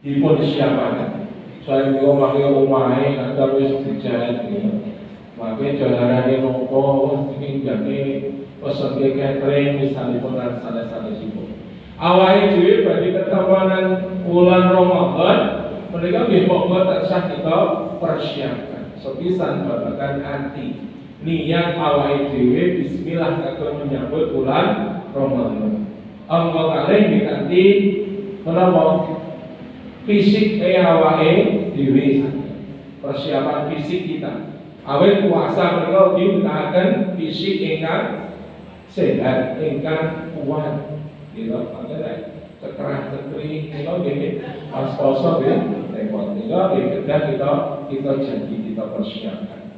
dipun siapaken. Saya kira makai omahe ada wis dijahit gitu. Makai jalarane nopo iki jane pesen catering misalipun lan sanes-sanesipun. Awake dhewe badhe ketamanan bulan Ramadan menika nggih monggo tansah kita persiapkan. Sepisan babagan anti niat awake dhewe bismillah kagem menyambut bulan Ramadan. Angka kalih nggih kanthi menapa fisik awake dhewe, persiapan fisik kita. Awet puasa menika digunakaken fisik ingkang sehat, ingkang kuat. Gitu, makanya cekrah-cekri menika nggih pas poso nggih repot. Menika nggih kita janji kita persiapkan.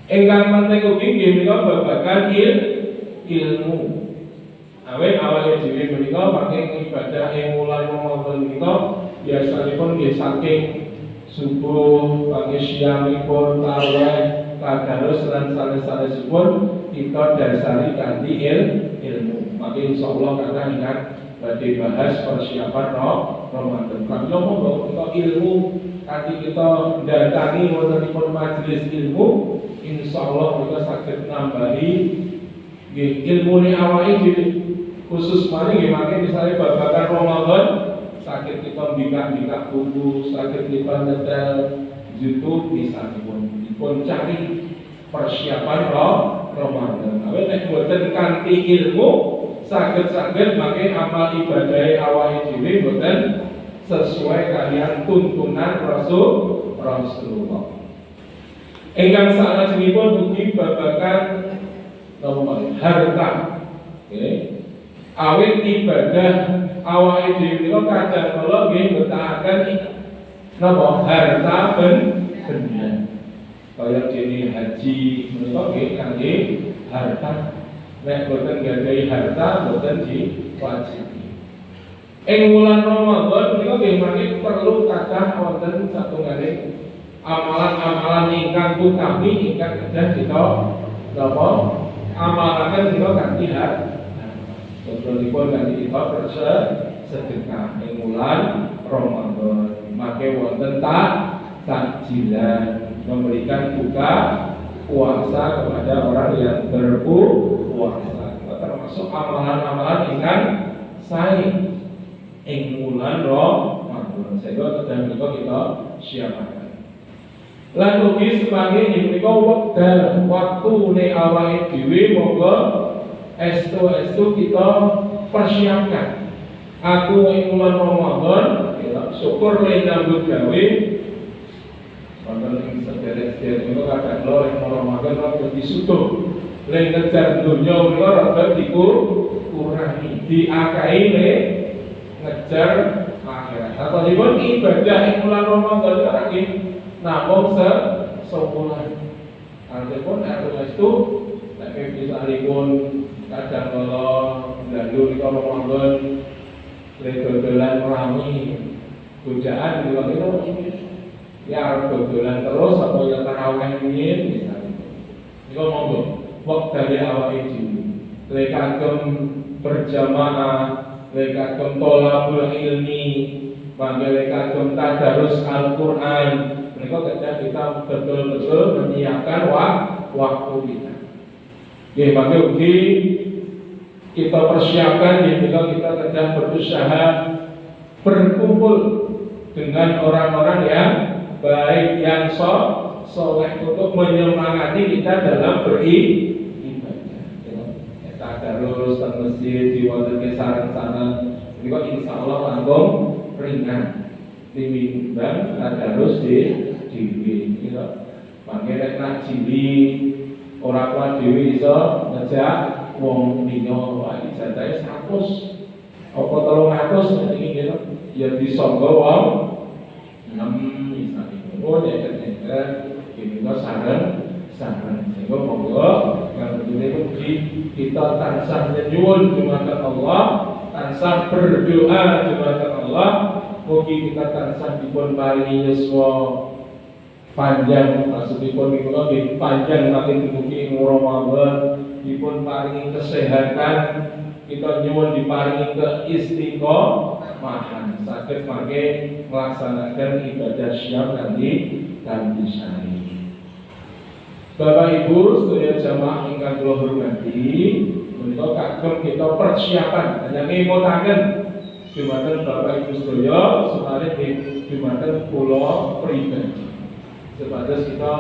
Ingkang penting ugi nggih menika babagan ilmu. Awet awake dhewe menika pakai ibadah ing wulan Ramadan menika biasanipun nggih saking subuh, pagi siangipun tarawih, tadarus lan sanes-sanesipun kita dasari kanthi ilmu. Maka insyaallah kita ingat badhe bahas persiapan Ramadan. Kalau monggo kita ilmu kanthi kita datangi wontenipun majelis ilmu, insyaallah kita saged nambahi nggih ilmune awake dhewe. Khusus mari nggih mangke misalnya babagan Ramadan sakit kita bikak buku, sakit kita nyetel YouTube misalipun dipun cari persiapan Ramadan. Awet nek boten kanthi ilmu saged-saged mangke amal ibadah awake dhewe boten sesuai kalian tuntunan Rasulullah. Ingkang salajengipun ugi babagan harta. Oke. Awit ibadah awake dhewe menika kadang kala nggih mbetahaken napa harta benda. Kaya dene haji menika nggih kangge harta. Nek boten gadhahi harta boten diwajibi. Ing wulan Ramadan menika nggih mangke perlu kathah wonten satunggaling amalan-amalan ingkang utami ingkang kedah kita napa amalaken menika kanthi harta. Contohipun kanthi kita bersedekah ing wulan Ramadan. Make wonten takjilan memberikan buka puasa kepada orang yang berpuasa. Termasuk amalan-amalan ingkang sae ing wulan Ramadan. Sehingga kedah menika kita siapaken. Lan ugi sebagai menika wekdal waktune awake dhewe monggo estu kita persiapkan. Aku ing bulan Ramadan syukur le nyambut gawe wonten ing sederek-sederek menika kadang lho ing Ramadan rada disutuh le ngejar donya menika rada dikurangi diakai le ngejar akhirat. Atauipun ibadah ing bulan Ramadan lagi namung sebulan. Artipun estu nek misalipun kadang kala ngandung nika Ramadan dodolan rami godaan niku ya dodolan terus apa ya tarawih riyin misalnya. Niku monggo wekdal awake dhewe. Lek kagem berjamaah, lek kagem thalabul ilmi, mangke kagem tadarus Al-Qur'an, menika kedah kita betul-betul menyiapkan waktu kita. Nggih mangke ugi kita persiapkan ketika kita sedang berusaha berkumpul dengan orang-orang yang baik, yang soleh untuk menyemangati kita dalam beribadah. Kita terus ke masjid di wonten sareng-sareng, ini kok insya Allah langkung ringan. Timimbang tadarus di dhewe. Mangke nek jili ora kuat dhewe iso ngejak wong dino iki jatahe 100 apa 300 iki gitu ya disangga wong 6 misalnya. Oh nek iki sareng sehingga monggo kang dene kita tansah nyuwun dumateng Allah, tansah berdoa dumateng Allah, mugi kita tansah dipun paringi yuswa panjang, maksudipun menika nggih panjang makin mugi ing Ramadan, dipun paringi kesehatan, kita nyuwun diparingi keistiqomah, mahan sakit mangke melaksanakan ibadah syam nanti syari. Bapak Ibu sedaya jamaah ingkang kula hormati, menika kagem kita persiapan hanya ngemotaken dumateng Bapak Ibu sedaya supaya dumateng kula pribadi. Sebatas kita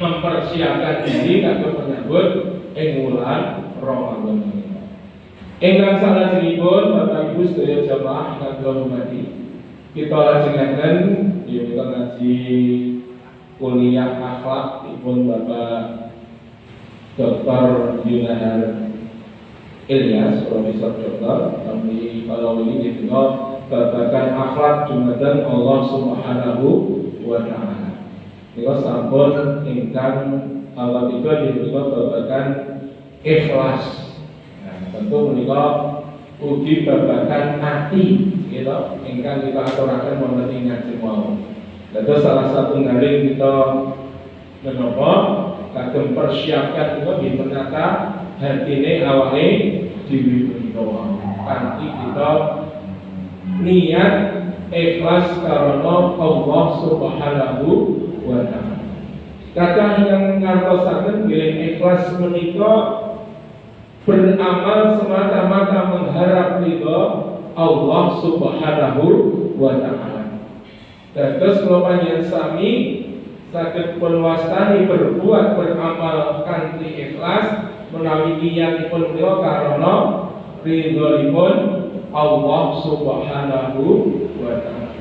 mempersiapkan diri kagem menyambut ing wulan Ramadan. Ingkang salajengipun Bapak Ibu sedaya jamaah ingkang kula hormati, kita lajengaken menika ngaji kuliah akhlak dipun Bapak Dr. Yunahar Ilyas, Profesor Doktor. Kami kalau ini kita babagan akhlak dumateng Allah Subhanahu wa Ta'ala. Kita sampun ingkang awal tiga kita babagan ikhlas. Nah, tentu menika ugi babagan hati, gitu. Ingkang kita aturaken wonten ing ngaji mawon. Itu salah satu dari kita menapa kagem persiapkan kita di menata hatine awake dhewe menika kanthi kita niat ikhlas karena Allah Subhanahu wa Ta'ala. Kadang yang ngartosaken bilih ikhlas menika beramal semata-mata mengharap ridha Allah Subhanahu wa Ta'ala. Terus kalau panjenengan sami saged penwastani berbuat beramal kanthi ikhlas menawi niatipun menika karena ridhoipun Allah Subhanahu wa Ta'ala.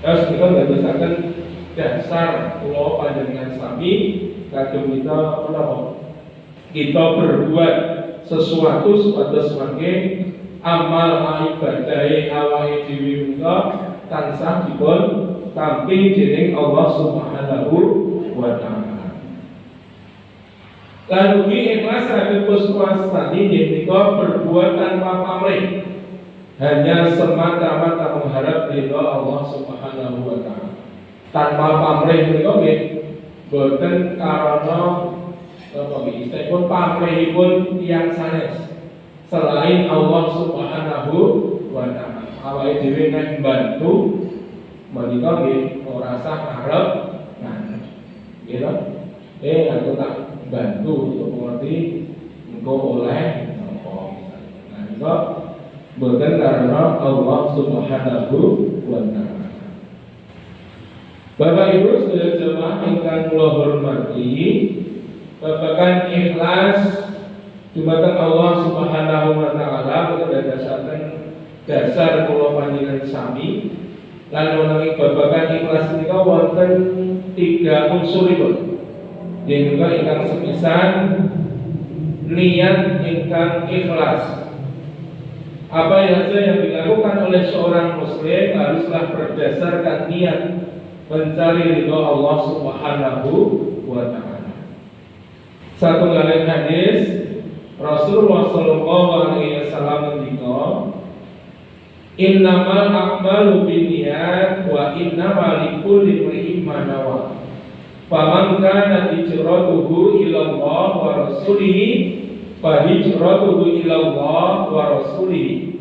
Terus kita ndadosaken dasar kula panjenengan sami kagem kita menapa? Kita berbuat sesuatu supados mangke amal ibadah awake dhewe menika tansah dipun tampi dening Allah Subhanahu wa Ta'ala. Lan ugi ikhlas saged puswastani menika berbuat tanpa pamrih, hanya semata-mata mengharap ridha Allah Subhanahu wa Ta'ala. Tanpa pamrih menika nggih boten karena apa nggih istilahipun pamrihipun tiyang sanes selain Allah Subhanahu wa Ta'ala. Awake dhewe nek mbantu menika nggih ora usah ngarep ngarep. Gitu. Aku tak bantu untuk mengerti engko oleh apa. Nah, itu boten karena Allah Subhanahu wa Ta'ala. Bapak Ibu sedaya jemaah ingkang kula hormati, babagan ikhlas dumateng Allah Subhanahu wa Ta'ala berdasarkan dasar kula panjenengan sami lan wonten babagan ikhlas menika wonten 3 unsuripun. Yen ingkang sepisan niat ingkang ikhlas. Apa saja yang dilakukan oleh seorang muslim haruslah berdasarkan niat mencari ridha Allah Subhanahu wa Ta'ala. Satu kali hadis Rasulullah sallallahu alaihi wasallam ngendika, innamal a'malu binniyat wa innamal likulli imrin ma nawa. Faman kana hijratuhu ila Allah wa rasulihi fa hijratuhu ila Allah wa rasulihi.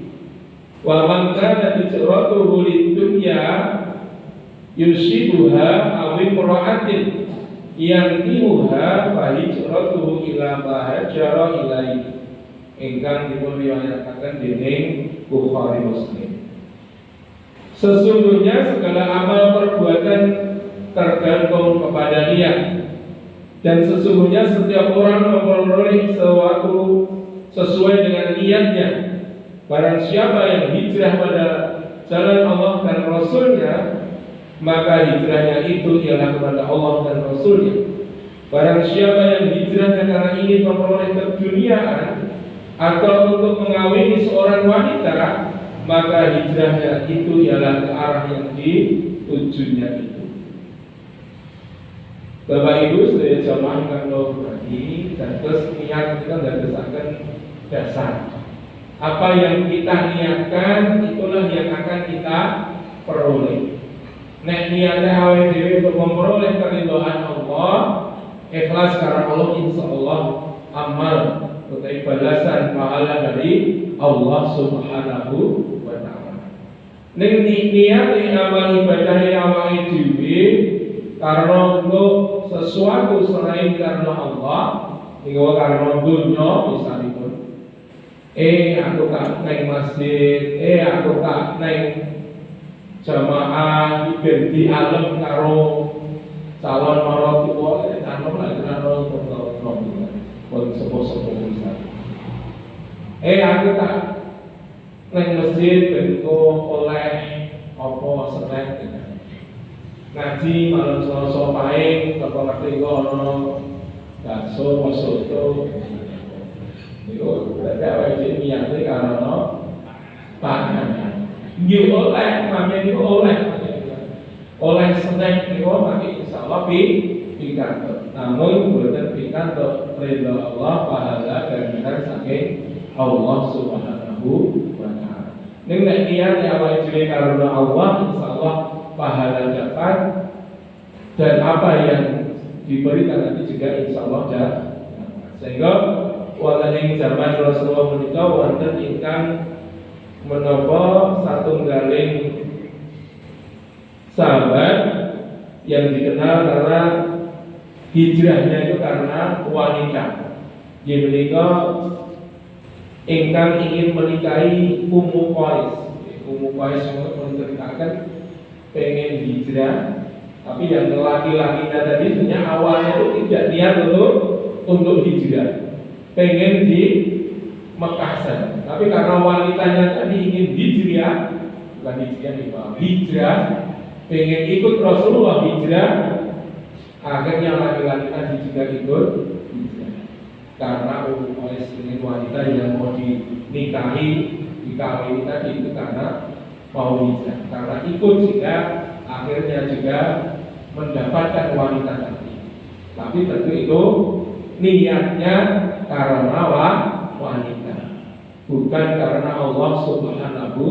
Wa man kana hijratuhu lid-dunya yusibuha aw imra'atin yantihuha fa hijratuhu ila ma hajara ilaihi. Ingkang dipun riwayataken dening Bukhari Muslim. Sesungguhnya segala amal perbuatan tergantung kepada niat, dan sesungguhnya setiap orang memperoleh sesuatu sesuai dengan niatnya. Barang siapa yang hijrah pada jalan Allah dan Rasulnya, maka hijrahnya itu ialah kepada Allah dan Rasulnya. Barang siapa yang hijrahnya karena ingin memperoleh keduniaan atau untuk mengawini seorang wanita, maka hijrahnya itu ialah ke arah yang ditujunya itu. Bapak Ibu sedaya jamaah ingkang kula hormati, dados niat kita ndadosaken dasar. Apa yang kita niatkan itulah yang akan kita peroleh. Nek niatnya awake dhewe untuk memperoleh keridhaan Allah, ikhlas karena Allah, insyaallah amal utai balasan pahala dari Allah Subhanahu wa taala. Ning niat amal ibadah awake dhewe karena untuk sesuatu selain karena Allah, niku karena dunya misalipun. Aku tak neng masjid, aku tak neng jamaah di alam karo calon orang tua, calon lah calon pun sepuh misalnya. Aku tak neng masjid bentuk oleh apa selek ngaji malam Selasa Pahing apa ngerti ono bakso soto itu berarti awake dhewe niate karena panganan nggih oleh namanya itu oleh snack niku mangke insyaallah pikantuk namun boten pikantuk ridha Allah pahala ganjaran saking Allah Subhanahu wa taala. Ning nek niat awake dhewe karena Allah insyaallah pahala dapat dan apa yang diberikan nanti juga insya Allah dapat. Sehingga wonten ing zaman Rasulullah menika wonten ingkang menapa satunggaling sahabat yang dikenal karena hijrahnya itu karena wanita. Yang menika ingkang ingin menikahi Ummu Qais. Ummu Qais menceritakan pengen hijrah, tapi yang laki-lakinya tadi sebenarnya awalnya itu tidak niat untuk hijrah, pengen di Mekah saja. Tapi karena wanitanya tadi ingin hijrah, bukan hijrah, pengen ikut Rasulullah hijrah, akhirnya laki-laki tadi juga ikut hijrah. Karena oleh ini wanita yang mau dinikahi, dikawini tadi itu karena mau hijrah, karena ikut sehingga akhirnya juga mendapatkan wanita tadi. Tapi tentu itu niatnya karena wanita, bukan karena Allah Subhanahu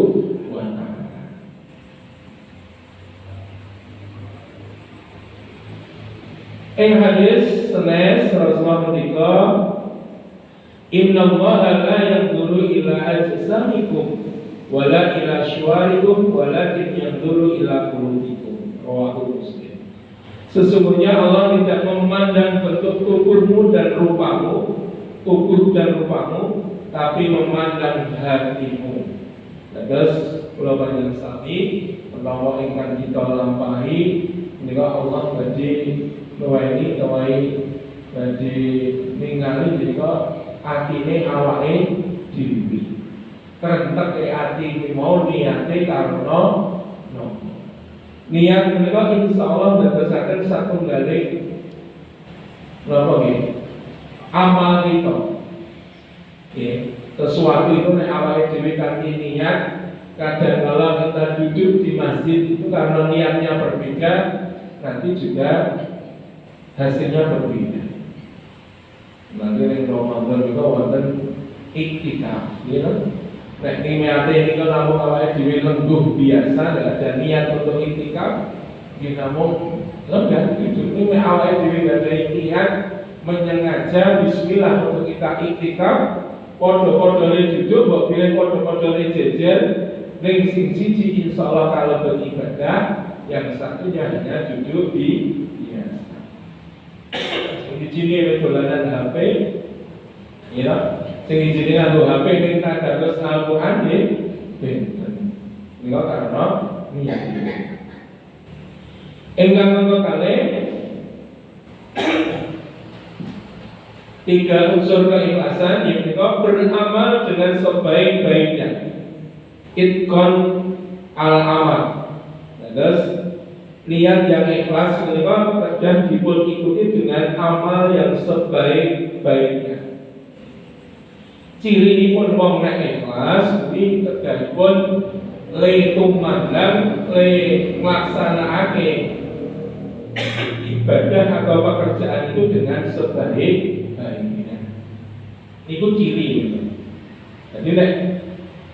wa taala. Hadis senes Rasulullah menika Inna Allaha la yanzuru ila ajsamikum wala ila syuarikum walakin yanzuru ila qulubikum. Rawahu Muslim. Sesungguhnya Allah tidak memandang bentuk tubuhmu dan rupamu, tapi memandang hatimu. Terus kula panjenengan sami menawa ingkang kita lampahi menika Allah badhe nuweni badhe ningali menika atine awake dhewe. Kerentek ati mau niate karena niat menika insyaallah berdasarkan satunggaling napa nggih amal kita. Sesuatu itu nek awake dhewe kanthi niat, kadang kala kita duduk di masjid itu karena niatnya berbeda, nanti juga hasilnya berbeda. Nanti ning Ramadan juga wonten iktikaf, ya. Nek niate niku namung awake dhewe lengguh biasa, tidak ada niat untuk iktikaf, nggih namung lenggan hidup ini awake dhewe gak ada niat menyengaja bismillah untuk kita iktikaf, podo-podone duduk, mbok pilih podo-podone jejer, ning sing siji insyaallah kalau beribadah, yang satunya hanya duduk di biasa. Di sini dolanan HP, ya. Sing izine nganggo HP ning tadarus Al-Qur'an nggih benten. Nika karena niat. Ingkang monggo kalih tiga unsur keikhlasan yang menika beramal dengan sebaik-baiknya. Itqan al-amal. Terus niat yang ikhlas menika dan dipun ikuti dengan amal yang sebaik-baiknya. Ciri pun wong nek ikhlas kuwi tegakipun le tumandang le nglaksanakake ibadah atau pekerjaan itu dengan sebaik-baiknya. Iku ciri. Jadi nek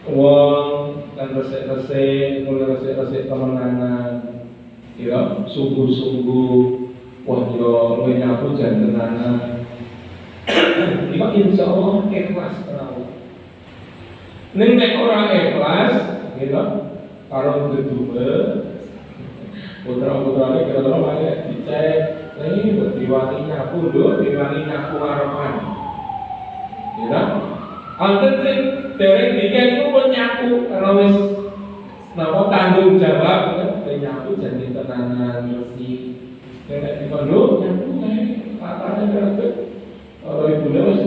wong kan resik-resik, mulai resik-resik temenanan, ya sungguh-sungguh, wah yo nyapu jan tenanan. Ini insya Allah ikhlas terawih. Nek orang ikhlas, gitu, kalau kedua, putra-putranya kira-kira banyak dicek, ini diwani nyapu dulu, diwani nyapu harapan, gitu. Alten sing dereng bikin itu pun nyapu, karena wis napa tanggung jawab, kan, nyapu jadi tenanan bersih. Nek dikondo nyapu, katanya berarti. Kalau ibu wis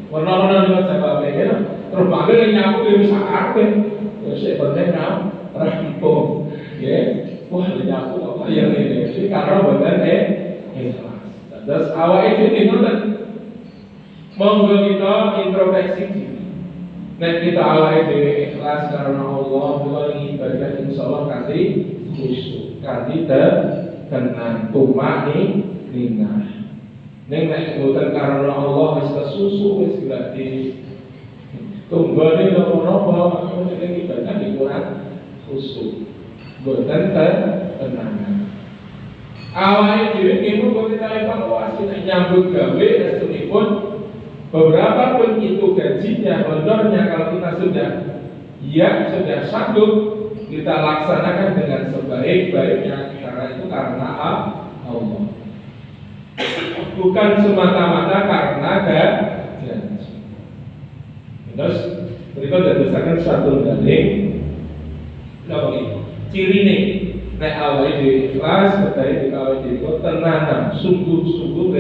warna-warna dengan jawab ya, terus panggil nyapu dia bisa karpet, ya sih penting rampung, ya, wah nyapu apa yang ini, sih karena benar ikhlas. Terus awal itu tinggal monggo kita introspeksi diri. Nek kita awal itu ikhlas karena Allah, kita ibadah insya Allah kasih khusyuk, kasih tenang, tumak nina. Neng nek kebutuhan karena Allah wis kesusu wis berarti tunggone nopo-nopo mungkin ibadah kurang khusyuk. Boten tenang. Awalnya dhewe ibu kok kita evaluasi nek nyambut gawe resunipun beberapa pun itu gajinya, honornya kalau kita sudah sanggup kita laksanakan dengan sebaik-baiknya karena Allah. Bukan semata-mata karena janji. Terus berikut berdasarkan satu dalil, ciri ini, nek awal di kelas, berarti di awal di tenang, sungguh-sungguh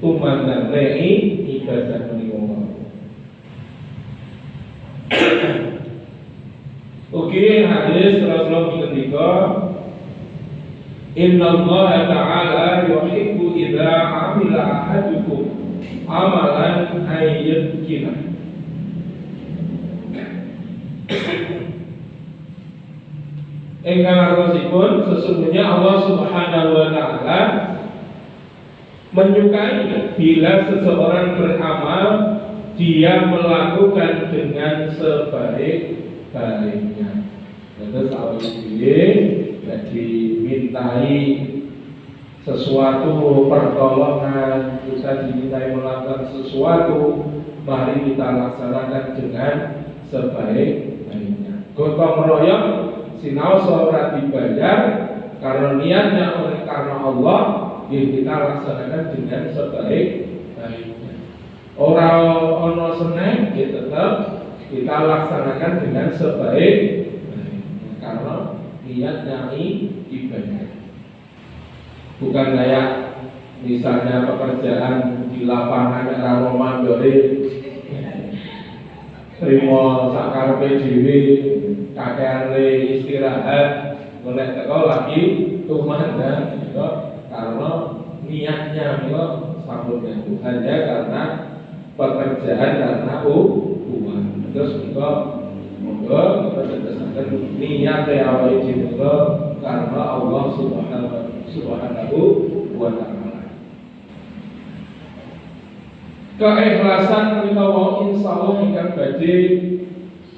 tumandang ibadah menikah. Oke, hadis Rasulullah ketika Inna Allah Ta'ala yuhibbu idza amila ahadukum amalan ayyadkina. Engkang artosipun sesungguhnya Allah Subhanahu wa Ta'ala menyukai bila seseorang beramal dia melakukan dengan sebaik-baiknya. Terus awal dimintai sesuatu pertolongan, kita dimintai melakukan sesuatu, mari kita laksanakan dengan sebaik-baiknya. Gotong royong sinau ora dibayar karena niatnya oleh karena Allah, ya kita laksanakan dengan sebaik-baiknya. Orang ono seneng, ya tetap kita laksanakan dengan sebaik-baiknya karena niatnya ibadah. Bukan kayak misalnya pekerjaan di lapangan era Romandori terima sakarepe dhewe kakeane istirahat golek teko lagi tumandang karena niatnya sampun Tuhan ya karena pekerjaan karena uang. Terus kita monggo kita tetesaken niat awake dhewe karena Allah Subhanahu wa Ta'ala. Keikhlasan kita mau insyaallah ingkang badhe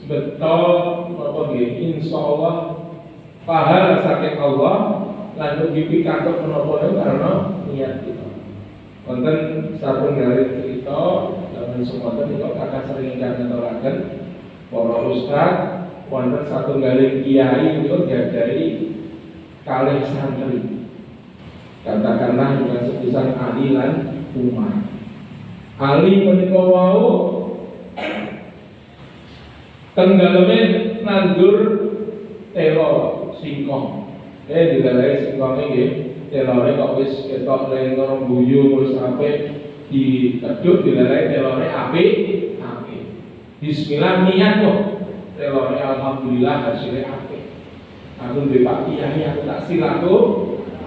betul apa nggih insyaallah pahala saking Allah lan ugi pikantuk menapa karena niat kita. Wonten satunggaling cerita zaman semonten niku kakak sering ngaturaken para ustaz wonten satunggaling kiai niku diajari kalih santri. Katakanlah dengan sepisan Ali lan Umar. Ali menika wau tenggaleme nandur telo singkong. Dilalai singkonge nggih, telone kok wis ketok lengo guyu terus sampe dikedhuk dilalai telone apik. Bismillah niat kok. Telone alhamdulillah hasilnya apik. Aku duwe Pak Kiai aku tak silaku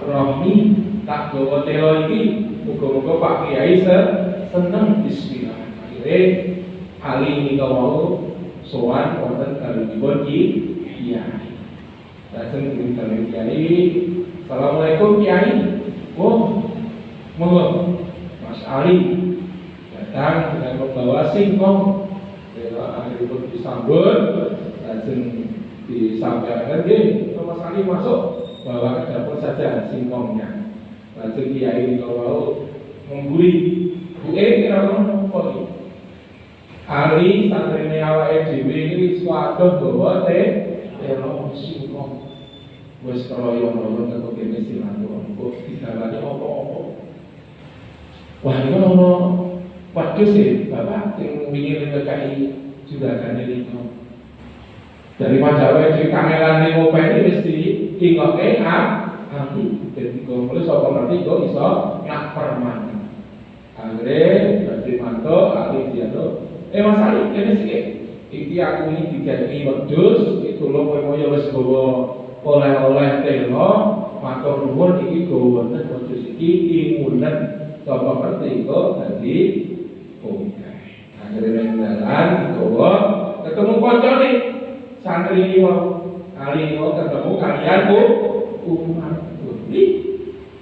rohmi tak gawa telo iki muga-muga Pak Kiai seneng bismillah. Akhire Ali nika wau sowan wonten kalihipun Kiai. Lajeng kalih Kiai, Assalamualaikum Kiai. Oh, monggo Mas Ali datang dengan membawa singkong. Akhiripun disambut, lajeng disampaikan nggih, Mas Ali masuk, bawa ke dapur saja singkongnya. Lajeng Kiai kalau mengguri, kira-kira iki? Ali santrine awake dhewe iki swaduh gawa telo singkong. Wis kroyo-kroyo karo kene silaturahmi kok digawani apa-apa. Wah, ini ono waduh sih, Bapak sing wingi ngekaki juragane niku. Dari Majawa di kameran ning openi wis diingoke Ali. Dadi kok mulai sapa ngerti kok iso nak perman. Anggere dadi mantuk Ali diado. Mas Ali kene sik. Iki aku iki digawani wedhus, iki kula koyo wis gawa oleh-oleh telo, matur nuwun iki gawa wonten wedhus iki imunen sapa ngerti kok dadi oke. Akhire ning dalan gawa ketemu kancane santri iki Ali kok ketemu kalian Umar. Ih,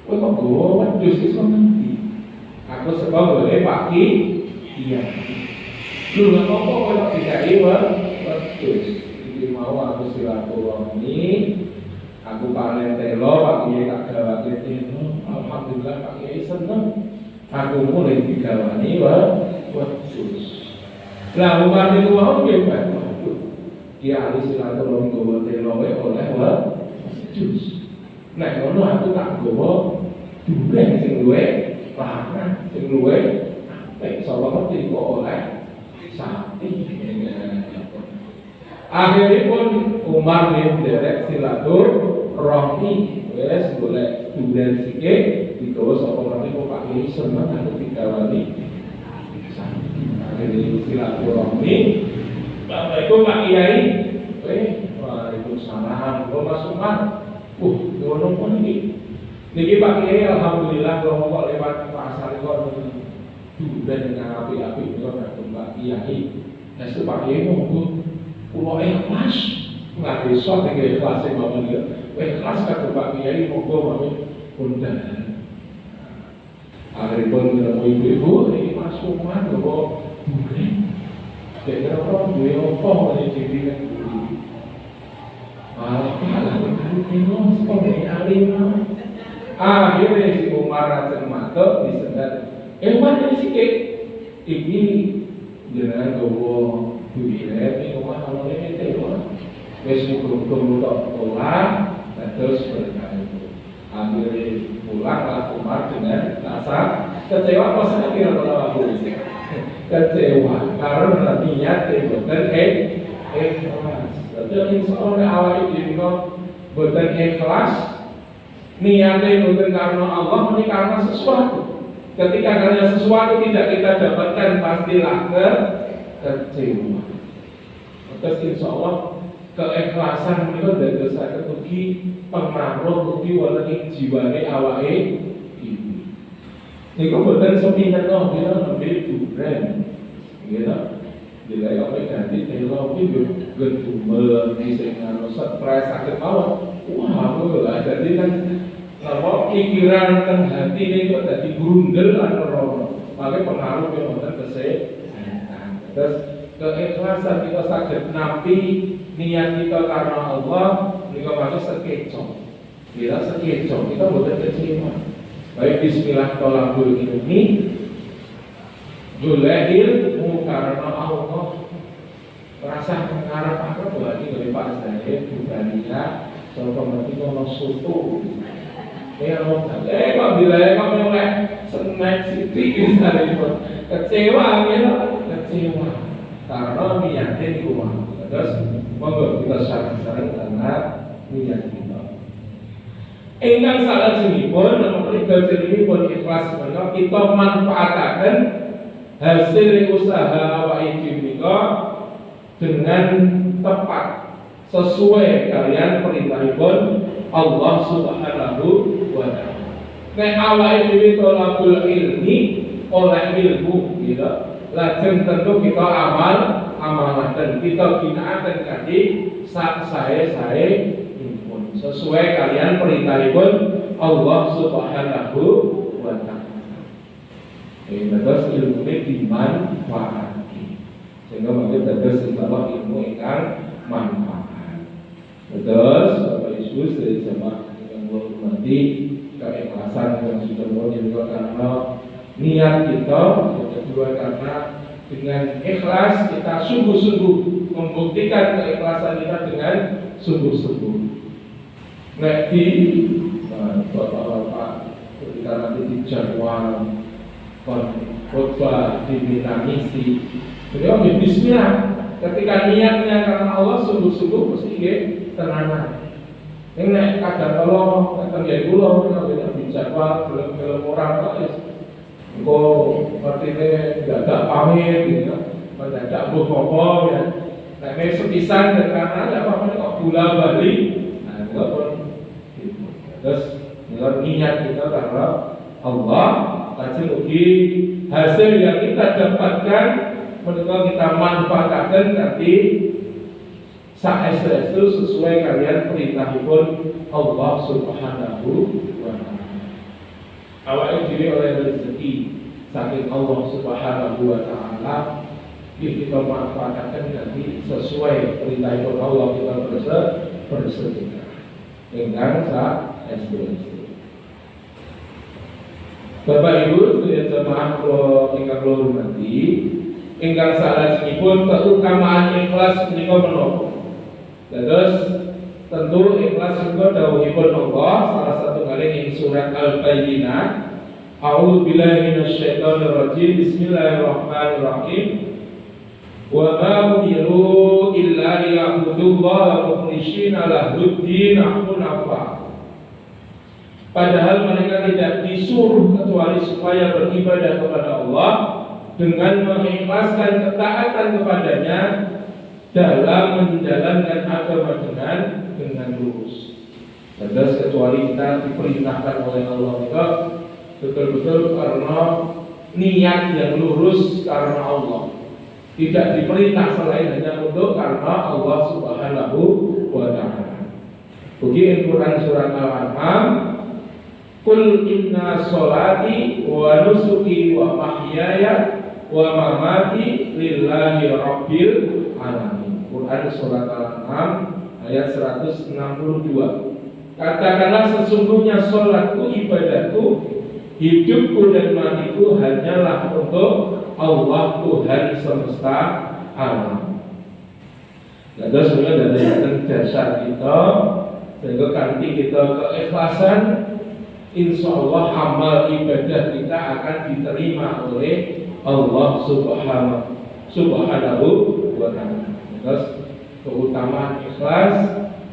kok gawa wedhus iki ngerti. Aku sebab boleh pagi iya. Lu nggak apa-apa kalau tidak wedhus. Iki mau aku silaturahmi. Aku panen telo, Pak Kiai tak gawake telo. Alhamdulillah Pak Kiai seneng. Aku mulai digawani wedhus. Lah Umar niku mau nggih Pak. Dia harus silaturahmi gawa telo oleh wedhus. Nek ngono aku tak gawa dureng sing luwe larang, sing luwe apik sapa ngerti kok oleh sapi. Akhiripun Umar bin derek silaturahmi wis golek duren sikik digawa sapa ngerti kok Pak Kiai seneng aku digawani sapi. Akhire silaturahmi Assalamualaikum Pak Kiai. Waalaikumsalam. Mas Umar. Ngono pun niki Pak Kiai alhamdulillah kula kok lewat pasar kok duren dengan api-api kok Mbak Kiai. Esuk Pak Kiai monggo kula ikhlas. Nggak iso nek ikhlas e mawon iki. Ikhlas karo Pak Kiai monggo mawon kondangan. Akhiripun ketemu ibu-ibu iki Mas Umar kok duren. Kira-kira duwe apa ngene iki kan. Akhirnya si Umar rajin matuk disendat. Mana sikit iki jenengan gawa duwire ning omah ana rene telo. Wis kurung-kurung tok pulang terus berkah. Akhirnya pulang Umar dengan rasa kecewa pas kira kalau aku kecewa karena niat boten ikhlas. Jadi insyaallah awake dhewe kok boten ikhlas niate boten karena Allah ini karena sesuatu. Ketika karena sesuatu tidak kita dapatkan pastilah kecewa. Terus insyaallah keikhlasan menika dadosaken ugi pengaruh ugi wonten ing jiwane awake dhewe. Niku boten sepinten kok kita nembe duren. Gitu. Bila apa ganti telo iki gedumel sing anu stres sakit mawon. Wah, aku lha dadi kan napa pikiran teng hati niku dadi grundel lan rono. Maka pengaruh wonten kesehatan. Terus keikhlasan kita saged nampi niat kita karena Allah niku maksud sekeco. Bila sekeco kita boten kecewa. Baik bismillah tolabul ini golek ilmu karena Allah. Rasa pengarap aku lagi dari Pak Zahid Budania contoh berarti kalau soto kok bila kamu oleh snack siti misalnya kecewa kecewa karena niatnya di rumah. Terus monggo kita syarat-syarat karena niat kita. Ingkang salah jenipun nomor 3 jenipun ikhlas menika kita manfaataken hasil usaha awake dhewe menika dengan tepat sesuai kalian perintahipun Allah Subhanahu wa taala. Nek awake dhewe tolabul ilmi oleh ilmu gitu. Lajeng tentu kita amalaken kita ginakaken kanthi sae-sae impun sesuai kalian perintahipun Allah Subhanahu wa taala. Terus ilmu ini dimanfaatkan sehingga mungkin terus insyaAllah ilmu ingkang manfaat. Terus Bapak Ibu dari jemaah yang berhormati keikhlasan yang sudah mulai juga karena niat kita, yang kedua karena dengan ikhlas kita sungguh-sungguh membuktikan keikhlasan kita dengan sungguh-sungguh. Nek di bapak-bapak ketika nanti di jadwal khotbah diminta ngisi, beliau bismillah. Ketika niatnya karena Allah sungguh-sungguh mesti tenanan. Ini kadang kalau kadang ya pulau kita di jadwal belum orang kok ya. Engkau artinya tidak pamit, gitu, mendadak bohong ya. Nah ini sepisan dan karena ada apa-apa kok gula balik. Nah itu pun gitu. Terus niat kita karena Allah, kasih ugi hasil yang kita dapatkan, menurut kita manfaatkan nanti saestu sesuai kalian perintahipun Allah Subhanahu wa Ta'ala. Awalnya diri oleh rezeki saking Allah Subhanahu wa Ta'ala, kita manfaatkan nanti sesuai perintahipun Allah, kita bersedekah dengan saestu. Bapak Ibu, ya jemaah kula ingkang kula hormati, ingkang salajengipun keutamaan ikhlas menika menapa? Terus tentu ikhlas juga dawuhipun Allah salah satu kali ing surat Al-Bayyinah. A'udzu billahi minasyaitonir rajim. Bismillahirrahmanirrahim. Wa ma umiru illa liya'budullaha mukhlishina lahud-din hunafa. Padahal mereka tidak disuruh kecuali supaya beribadah kepada Allah dengan mengikhlaskan ketaatan kepadanya dalam menjalankan agama dengan lurus. Terus kecuali kita diperintahkan oleh Allah itu betul-betul karena niat yang lurus karena Allah. Tidak diperintah selain hanya untuk karena Allah Subhanahu wa Ta'ala. Begini Quran surat Al-An'am, Qul inna sholati wa nusuki wa mahyaya wa mamati lillahi rabbil alamin. Quran surat Al-An'am ayat 162. Katakanlah sesungguhnya sholatku, ibadahku, hidupku dan matiku hanyalah untuk Allah Tuhan semesta alam. Jadi sebenarnya dari dasar kita, sehingga nanti kita keikhlasan, insya Allah amal ibadah kita akan diterima oleh Allah Subhanahu wa Ta'ala. Terus keutamaan ikhlas,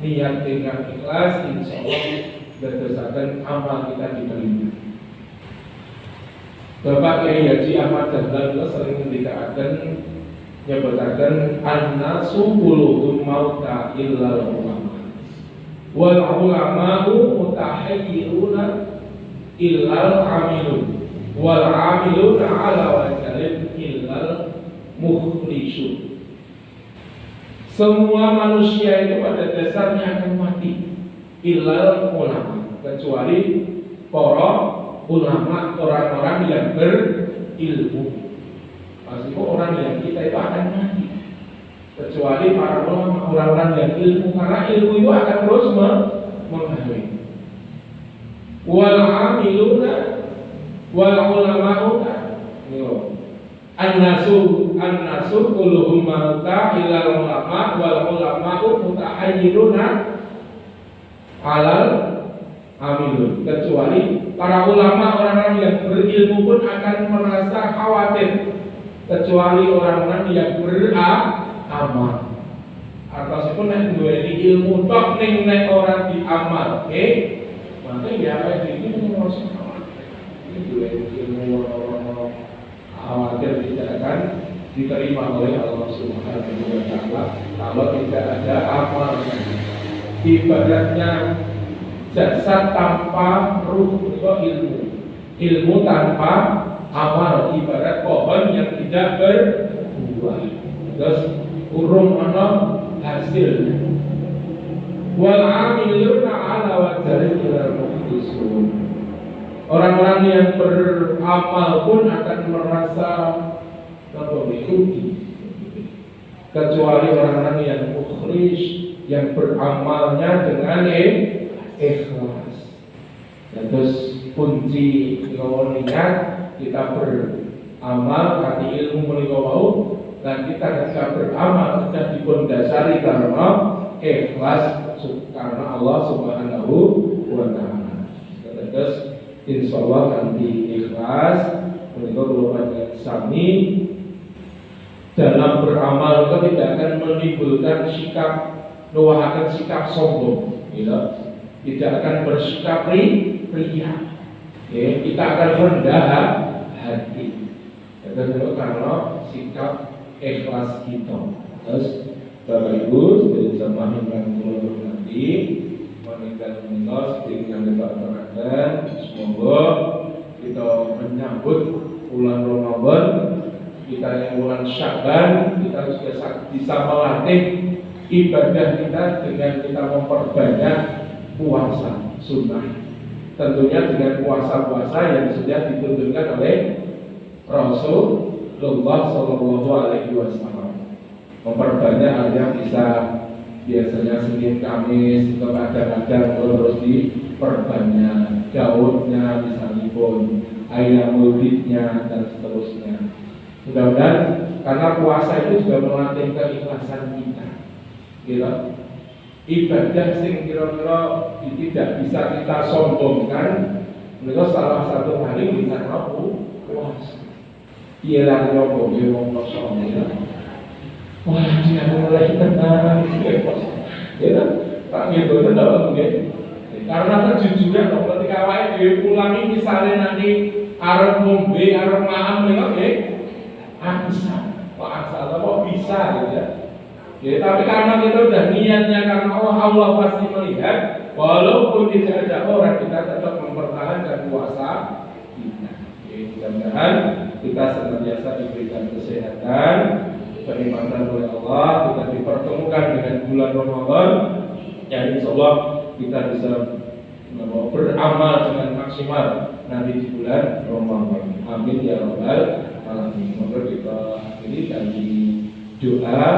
niat dengan ikhlas, insya Allah berdasarkan amal kita diterima. Bapak Kiai Haji Ahmad Dahlan itu sering mendikatakan, nyebutakan an-nasu quluhum mauta illal ulama wal ulama'u mutahayyiruna illal amilun wal amiluna ala wajalin illal mukhlisun. Semua manusia itu pada dasarnya akan mati illal ulama, kecuali para ulama, orang-orang yang berilmu. Pasti orang yang kita itu akan mati, kecuali para ulama, orang-orang yang ilmu, karena ilmu itu akan terus mengalir. Wal amiluna wal ulama'una an-nasu kulluhum mauta illa ulama wal ulama'u mutahayyiruna alal amilun, kecuali para ulama, orang-orang yang berilmu pun akan merasa khawatir, kecuali orang-orang yang beramal. Atasipun nek duweni ilmu tok ning nek ora diamal, oke? Maka ya apa iki merasa khawatir. Ini duweni ilmu orang-orang khawatir tidak akan diterima oleh Allah Subhanahu wa Ta'ala kalau tidak ada amalnya. Ibaratnya jasad tanpa ruh itu ilmu tanpa amal, ibarat pohon yang tidak berbuah, terus urung ana hasilnya. Wal amiluna ala wajaril mukhlisun. Orang-orang yang beramal pun akan merasa mengikuti, kecuali orang-orang yang mukhlis, yang beramalnya dengan ikhlas. Dan terus kunci niat kita beramal kanthi ilmu menika wau, dan kita ketika beramal sudah dipundasari karena ikhlas karena Allah Subhanahu wa taala. Terus insyaallah kanthi ikhlas menika kula panjenengan sami dalam beramal itu tidak akan menimbulkan sikap nuwuhaken sikap sombong, ya. Tidak akan bersikap ria. Ya, kita akan rendah hati. Itu karena sikap ikhlas kita. Terus Bapak Ibu sebagai jamaah yang kula hormati, menika sedherek yang kita aturaken, semoga kita menyambut bulan Ramadan, kita yang bulan Sya'ban, kita sudah bisa melatih ibadah kita dengan kita memperbanyak puasa sunnah. Tentunya dengan puasa-puasa yang sudah dituntunkan oleh Rasulullah Shallallahu Alaihi Wasallam. Memperbanyak artinya bisa biasanya Senin Kamis itu kadang-kadang terus diperbanyak daunnya, misalnya pun ayam mulidnya dan seterusnya. Mudah-mudahan karena puasa itu juga melatih keikhlasan kita. Gitu. Ibadah sing kira-kira tidak bisa kita sombongkan, itu salah satu hal yang bisa mampu puasa. Dia lagi nyoba, dia ngomong sombong. Wah, dia mulai tenang, ya, tak gitu tenang, karena kejujuran, ketika awalnya dia pulangi misalnya nanti arep ngombe, arep maam, bisa, kok bisa, gitu ya. Ya, tapi karena kita udah niatnya karena Allah pasti melihat, walaupun tidak ada orang, kita tetap mempertahankan puasa kita. Ya, mudah-mudahan kita senantiasa diberikan kesehatan, kenikmatan oleh Allah, kita dipertemukan dengan bulan Ramadan, yang insya Allah kita bisa beramal dengan maksimal nanti di bulan Ramadan. Amin ya rabbal alamin. Semoga kita akhiri dari doa.